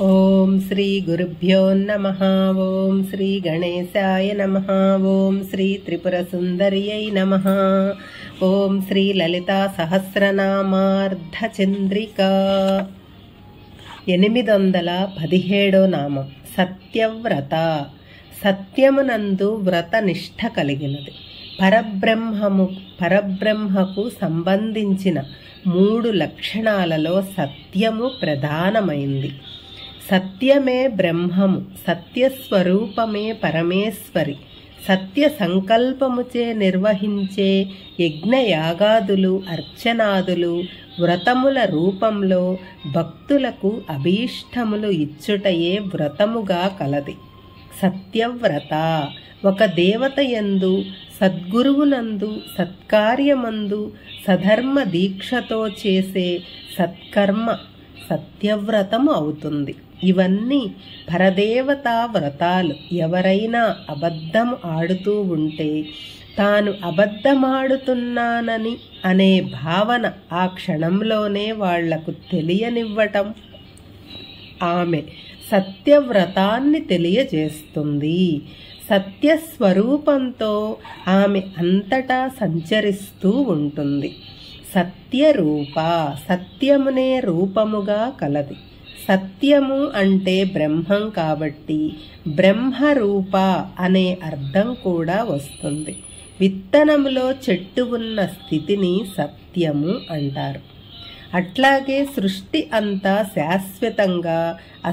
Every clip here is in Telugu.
ఓం శ్రీ గురుభ్యో నమః. ఓం శ్రీ గణేశాయ నమః. ఓం శ్రీ త్రిపుర సుందర్యై నమః. ఓం శ్రీ లలితా సహస్రనామార్ధ చంద్రిక. 817 నామం సత్యవ్రత. సత్యమునందు వ్రత నిష్ఠ కలిగినది. పరబ్రహ్మకు సంబంధించిన 3 లక్షణాలలో సత్యము ప్రధానమైంది. సత్యమే బ్రహ్మము, సత్యస్వరూపమే పరమేశ్వరి. సత్య సంకల్పముచే నిర్వహించే యజ్ఞయాగాదులు, అర్చనాదులు, వ్రతముల రూపంలో భక్తులకు అభీష్టములు ఇచ్చుటయే వ్రతముగా కలది. సత్యవ్రత ఒక దేవతయందు, సద్గురువునందు, సత్కార్యమందు సధర్మ దీక్షతో చేసే సత్కర్మ సత్యవ్రతము అవుతుంది. ఇవన్నీ పరదేవతా వ్రతాలు. ఎవరైనా అబద్ధం ఆడుతూ ఉంటే తాను అబద్ధమాడుతున్నానని అనే భావన ఆ క్షణంలోనే వాళ్లకు తెలియనివ్వటం ఆమె సత్యవ్రతాన్ని తెలియజేస్తుంది. సత్యస్వరూపంతో ఆమె అంతటా సంచరిస్తూ ఉంటుంది. సత్యరూప సత్యమునే రూపముగా కలది. సత్యము అంటే బ్రహ్మం కాబట్టి బ్రహ్మరూప అనే అర్థం కూడా వస్తుంది. విత్తనములో చెట్టు ఉన్న స్థితిని సత్యము అంటారు. అట్లాగే సృష్టి అంతా శాశ్వతంగా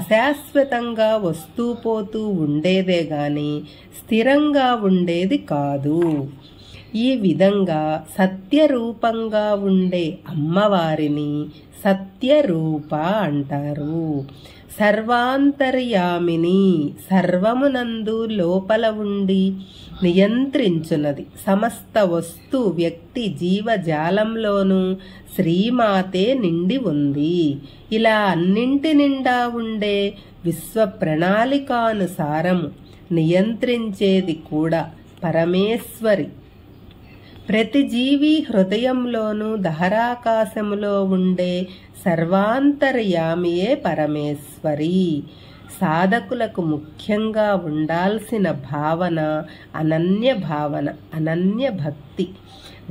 అశాశ్వతంగా వస్తూ పోతూ ఉండేదే గాని స్థిరంగా ఉండేది కాదు. ఈ విధంగా సత్యరూపంగా ఉండే అమ్మవారిని సత్యరూప అంటారు. సర్వాంతర్యామిని సర్వమునందు లోపల ఉండి నియంత్రించున్నది. సమస్త వస్తు వ్యక్తి జీవజాలంలోనూ శ్రీమాతే నిండి ఉంది. ఇలా అన్నింటి నిండా ఉండే విశ్వ ప్రణాళికానుసారము నియంత్రించేది కూడా పరమేశ్వరి. ప్రతి జీవి హృదయంలోనూ దహరాకాశములో ఉండే సర్వాంతర్యామియే పరమేశ్వరి. సాధకులకు ముఖ్యంగా ఉండాల్సిన భావన అనన్య భావన, అనన్య భక్తి.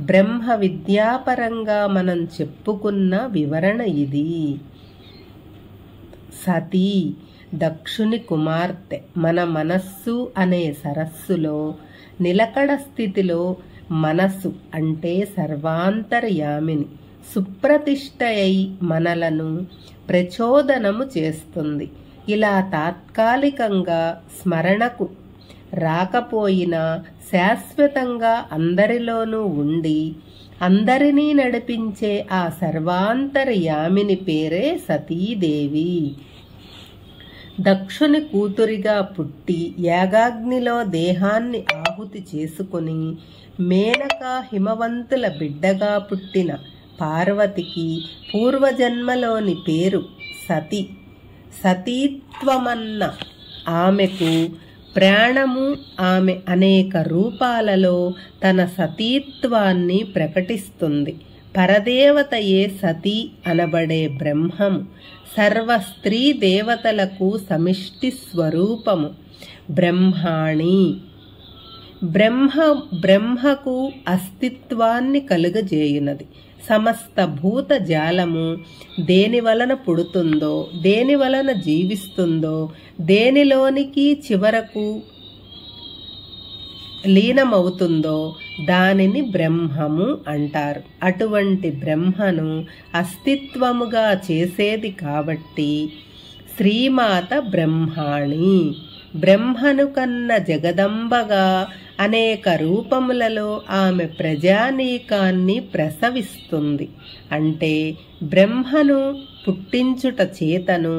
బ్రహ్మ విద్యాపరంగా మనం చెప్పుకున్న వివరణ ఇది. సతీ దక్షుని కుమార్తె మన మనస్సు అనే సరస్సులో నిలకడ స్థితిలో మనసు అంటే సర్వాంతర్యామిని సుప్రతిష్ఠ అయి మనలను ప్రచోదనము చేస్తుంది. ఇలా తాత్కాలికంగా స్మరణకు రాకపోయినా శాశ్వతంగా అందరిలోనూ ఉండి అందరినీ నడిపించే ఆ సర్వాంతర్యామిని పేరే సతీదేవి. దక్షుని కూతురిగా పుట్టి యాగాగ్నిలో దేహాన్ని ఆహుతి చేసుకుని మేనక హిమవంతుల బిడ్డగా పుట్టిన పార్వతికి పూర్వజన్మలోని పేరు సతి. సతీత్వమన్న ఆమెకు ప్రాణము. ఆమె అనేక రూపాలలో తన సతీత్వాన్ని ప్రకటిస్తుంది. పరదేవతయే సతీ అనబడే బ్రహ్మము. సర్వ స్త్రీ దేవతలకు సమిష్టి స్వరూపము. బ్రహ్మాణి బ్రహ్మకు అస్తిత్వాన్ని కలుగజేయునది. సమస్త భూత జాలము దేని వలన పుడుతుందో, దేని వలన జీవిస్తుందో, దేనిలోనికి చివరకు లీనమవుతుందో దానిని బ్రహ్మము అంటారు. అటువంటి బ్రహ్మను అస్తిత్వముగా చేసేది కాబట్టి శ్రీమాత బ్రహ్మాణి. బ్రహ్మను కన్న జగదంబగా అనేక రూపములలో ఆమె ప్రజానీకాన్ని ప్రసవిస్తుంది. అంటే బ్రహ్మను పుట్టించుట చేతను,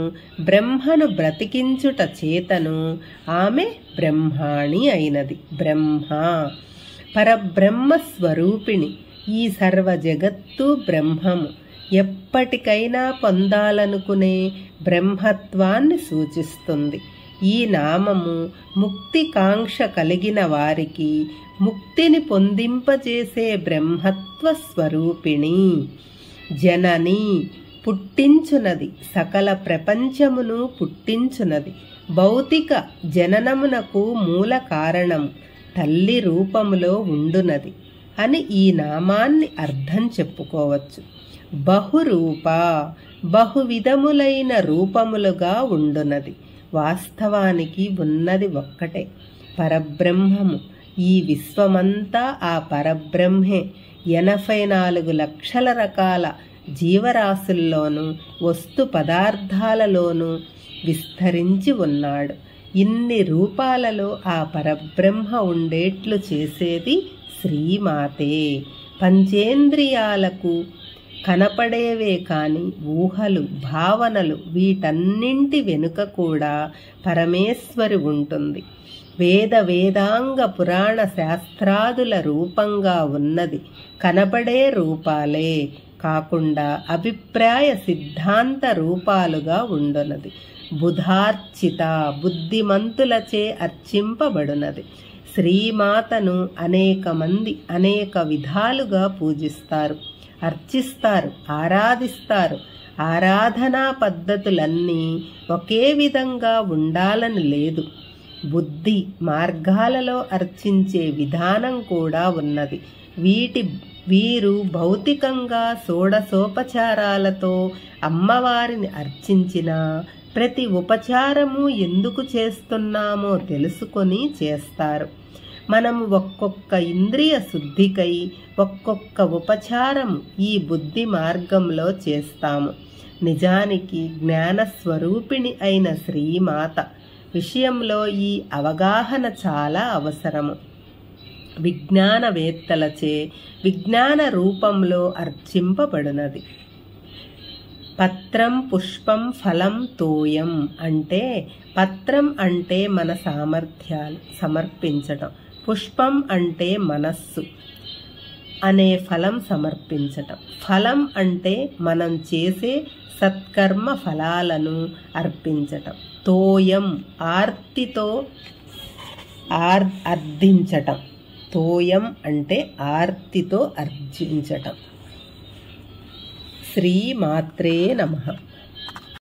బ్రహ్మను బ్రతికించుట చేతను ఆమె బ్రహ్మాణి అయినది. బ్రహ్మ పరబ్రహ్మ స్వరూపిణి. ఈ సర్వ జగత్తు బ్రహ్మము. ఎప్పటికైనా పొందాలనుకునే బ్రహ్మత్వాన్ని సూచిస్తుంది. ఈ నామము ముక్తి కాంక్ష కలిగిన వారికి ముక్తిని పొందింపజేసే బ్రహ్మత్వ స్వరూపిణి. జనని పుట్టించునది, సకల ప్రపంచమును పుట్టించునది. భౌతిక జననమునకు మూల కారణం తల్లి రూపములో ఉండునది అని ఈ నామాన్ని అర్థం చెప్పుకోవచ్చు. బహురూప, బహువిధములైన రూపములుగా ఉండునది. వాస్తవానికి ఉన్నది ఒక్కటే, పరబ్రహ్మము. ఈ విశ్వమంతా ఆ పరబ్రహ్మే. 84 లక్షల రకాల జీవరాశుల్లోనూ వస్తు పదార్థాలలోనూ విస్తరించి ఉన్నాడు. ఇన్ని రూపాలలో ఆ పరబ్రహ్మ ఉండేట్లు చేసేది శ్రీమాతే. పంచేంద్రియాలకు కనపడేవే కాని ఊహలు, భావనలు, వీటన్నింటి వెనుక కూడా పరమేశ్వరి ఉంటుంది. వేదాంగ పురాణ శాస్త్రాదుల రూపంగా ఉన్నది కనపడే రూపాలే కాకుండా అభిప్రాయ సిద్ధాంత రూపాలుగా ఉండునది. బుధార్చిత, బుద్ధిమంతులచే అర్చింపబడునది. శ్రీమాతను అనేక మంది అనేక విధాలుగా పూజిస్తారు, అర్చిస్తారు, ఆరాధిస్తారు. ఆరాధనా పద్ధతులన్నీ ఒకే విధంగా ఉండాలని లేదు. బుద్ధి మార్గాలలో అర్చించే విధానం కూడా ఉన్నది. వీరు భౌతికంగా షోడశోపచారాలతో అమ్మవారిని అర్చించినా ప్రతి ఉపచారము ఎందుకు చేస్తున్నామో తెలుసుకొని చేస్తారు. మనము ఒక్కొక్క ఇంద్రియ శుద్ధికై ఒక్కొక్క ఉపచారం ఈ బుద్ధి మార్గంలో చేస్తాము. నిజానికి జ్ఞానస్వరూపిణి అయిన శ్రీమాత విషయంలో ఈ అవగాహన చాలా అవసరము. విజ్ఞానవేత్తలచే విజ్ఞాన రూపంలో అర్చింపబడినది. పత్రం పుష్పం ఫలం తోయం అంటే, పత్రం అంటే మన సామర్థ్యాలు సమర్పించటం, పుష్పం అంటే మనస్సు అనే ఫలం సమర్పించటం, ఫలం అంటే మనం చేసే సత్కర్మ ఫలాలను అర్పించటం, తోయం ఆర్తితో అర్థించటం, తోయం అంటే ఆర్తితో అర్జించటం. శ్రీమాత్రే నమః.